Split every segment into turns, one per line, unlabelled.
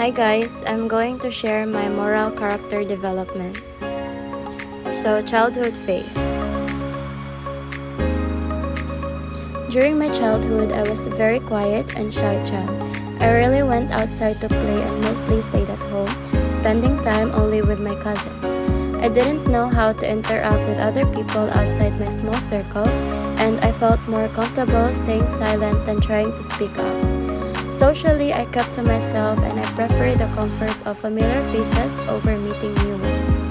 Hi guys, I'm going to share my moral character development. So, childhood phase. During my childhood, I was a very quiet and shy child. I rarely went outside to play and mostly stayed at home, spending time only with my cousins. I didn't know how to interact with other people outside my small circle, and I felt more comfortable staying silent than trying to speak up. Socially, I kept to myself and I preferred the comfort of familiar faces over meeting new ones.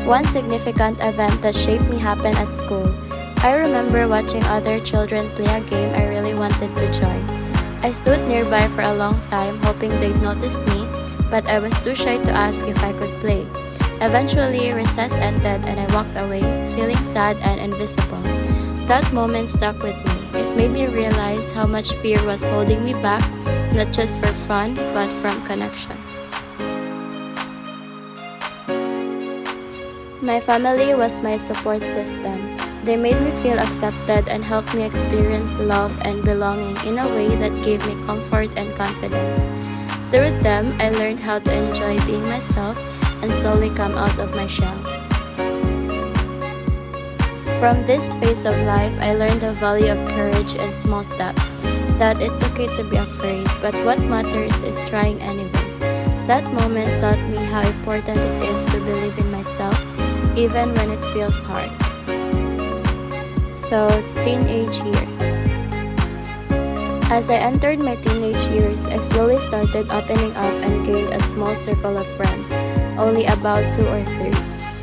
One significant event that shaped me happened at school. I remember watching other children play a game I really wanted to join. I stood nearby for a long time hoping they'd notice me, but I was too shy to ask if I could play. Eventually, recess ended and I walked away, feeling sad and invisible. That moment stuck with me. It made me realize how much fear was holding me back, not just for fun, but from connection. My family was my support system. They made me feel accepted and helped me experience love and belonging in a way that gave me comfort and confidence. Through them, I learned how to enjoy being myself and slowly come out of my shell. From this phase of life, I learned the value of courage and small steps, that it's okay to be afraid, but what matters is trying anyway. That moment taught me how important it is to believe in myself, even when it feels hard. So, teenage years. As I entered my teenage years, I slowly started opening up and gained a small circle of friends, only about 2 or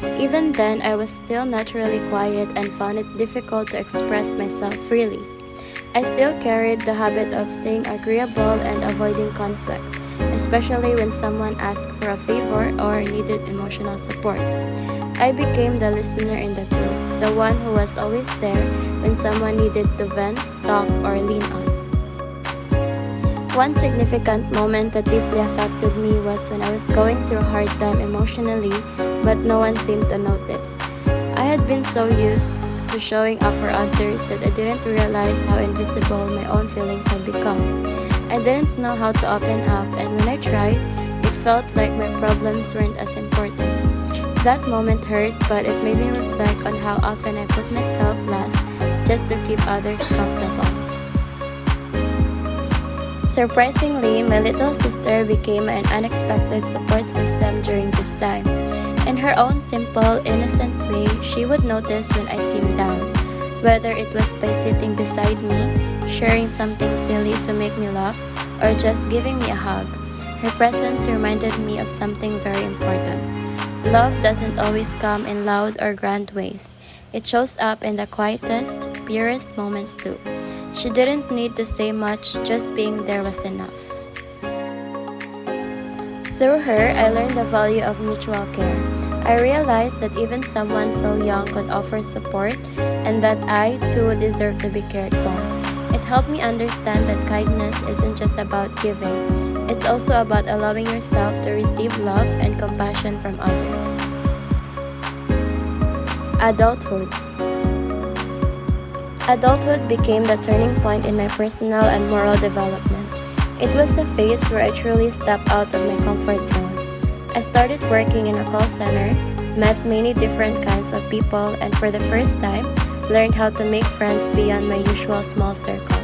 3. Even then, I was still naturally quiet and found it difficult to express myself freely. I still carried the habit of staying agreeable and avoiding conflict, especially when someone asked for a favor or needed emotional support. I became the listener in the group, the one who was always there when someone needed to vent, talk, or lean on. One significant moment that deeply affected me was when I was going through a hard time emotionally, but no one seemed to notice. I had been so used to showing up for others that I didn't realize how invisible my own feelings had become. I didn't know how to open up, and when I tried, it felt like my problems weren't as important. That moment hurt, but it made me reflect on how often I put myself last just to keep others comfortable. Surprisingly, my little sister became an unexpected support system during this time. In her own simple, innocent way, she would notice when I seemed down, whether it was by sitting beside me, sharing something silly to make me laugh, or just giving me a hug. Her presence reminded me of something very important. Love doesn't always come in loud or grand ways. It shows up in the quietest, purest moments too. She didn't need to say much, just being there was enough. Through her, I learned the value of mutual care. I realized that even someone so young could offer support and that I too deserve to be cared for. It helped me understand that kindness isn't just about giving. It's also about allowing yourself to receive love and compassion from others. Adulthood. Adulthood became the turning point in my personal and moral development. It was a phase where I truly stepped out of my comfort zone. I started working in a call center, met many different kinds of people, and for the first time, learned how to make friends beyond my usual small circle.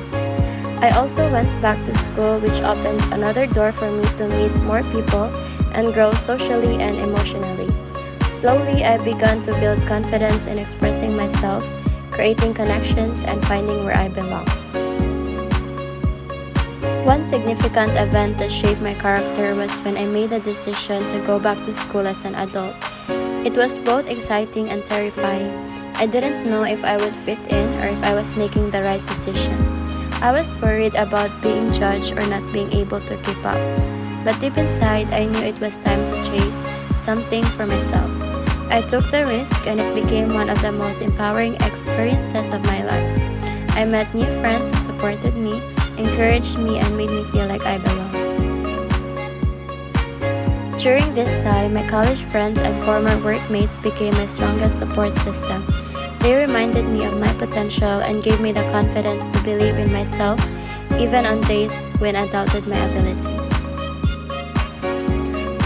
I also went back to school, which opened another door for me to meet more people and grow socially and emotionally. Slowly, I began to build confidence in expressing myself, creating connections, and finding where I belong. One significant event that shaped my character was when I made a decision to go back to school as an adult. It was both exciting and terrifying. I didn't know if I would fit in or if I was making the right decision. I was worried about being judged or not being able to keep up. But deep inside, I knew it was time to chase something for myself. I took the risk and it became one of the most empowering experiences of my life. I met new friends who supported me, encouraged me, and made me feel like I belonged. During this time, my college friends and former workmates became my strongest support system. They reminded me of my potential and gave me the confidence to believe in myself, even on days when I doubted my abilities.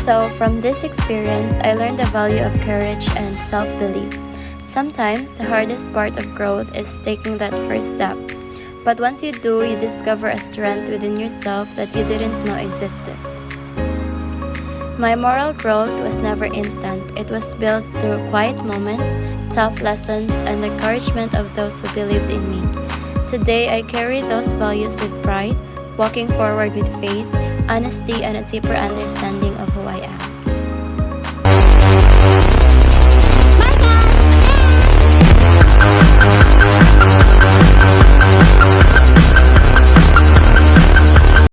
So, from this experience, I learned the value of courage and self-belief. Sometimes, the hardest part of growth is taking that first step. But once you do, you discover a strength within yourself that you didn't know existed. My moral growth was never instant. It was built through quiet moments, tough lessons, and the encouragement of those who believed in me. Today, I carry those values with pride, walking forward with faith, honesty, and a deeper understanding of who I am.